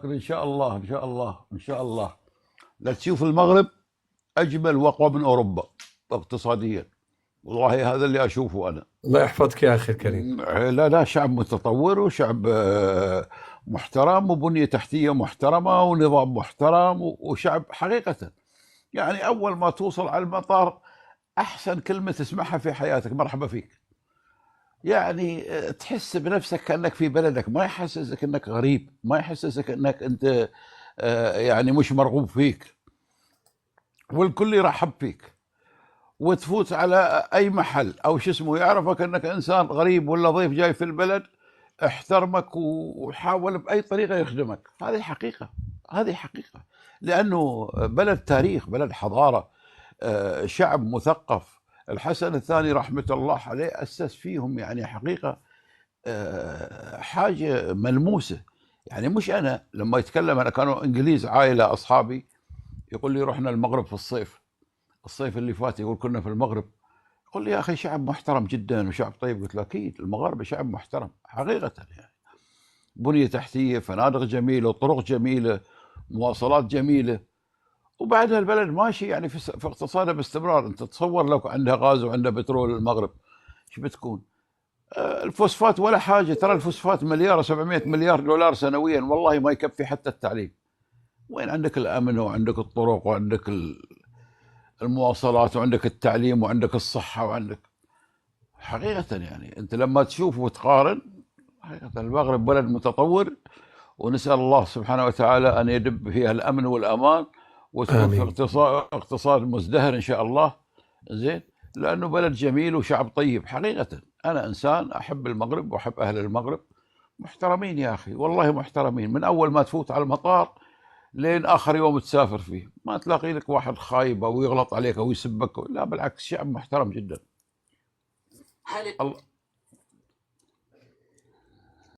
ان شاء الله ان شاء الله ان شاء الله لا تشوف المغرب اجمل واقوى من اوروبا اقتصاديا. والله هذا اللي اشوفه انا. الله يحفظك يا أخي الكريم. لا لا، شعب متطور وشعب محترم وبنية تحتية محترمة ونظام محترم وشعب حقيقة. يعني أول ما توصل على المطار أحسن كلمة تسمعها في حياتك مرحبا فيك. يعني تحس بنفسك كأنك في بلدك، ما يحسسك أنك غريب، ما يحسسك أنك أنت يعني مش مرغوب فيك، والكل يرحب فيك. وتفوت على اي محل او شو اسمه يعرفك انك انسان غريب ولا ضيف جاي في البلد، احترمك وحاول باي طريقه يخدمك. هذه حقيقه، هذه حقيقه. لانه بلد تاريخ، بلد حضاره، شعب مثقف. الحسن الثاني رحمه الله عليه اسس فيهم يعني حقيقه حاجه ملموسه. يعني مش انا لما يتكلم، انا كانوا انجليز عائله اصحابي يقول لي رحنا المغرب في الصيف اللي فات، يقول كنا في المغرب. يقول لي يا اخي شعب محترم جدا وشعب طيب. قلت له اكيد المغاربه شعب محترم حقيقه. يعني بنيه تحتيه، فنادق جميله، طرق جميله، مواصلات جميله، وبعدها البلد ماشي يعني في اقتصادها باستمرار. انت تصور لو عندها غاز وعندها بترول المغرب ايش بتكون؟ الفوسفات ولا حاجه، ترى الفوسفات مليار 700 مليار دولار سنويا، والله ما يكفي حتى التعليم. وين عندك الامن وعندك الطرق وعندك المواصلات وعندك التعليم وعندك الصحه وعندك حقيقة. يعني أنت لما تشوف وتقارن، حقيقة المغرب بلد متطور، ونسأل الله سبحانه وتعالى أن يدب فيها الأمن والأمان، وتكون في آمين. اقتصاد مزدهر إن شاء الله. زين. لأنه بلد جميل وشعب طيب حقيقة. أنا إنسان أحب المغرب وأحب أهل المغرب، محترمين يا أخي، والله محترمين. من أول ما تفوت على المطار لين آخر يوم تسافر فيه ما تلاقي لك واحد خايب أو يغلط عليك أو يسبك، لا بالعكس، شعب محترم جدا. الله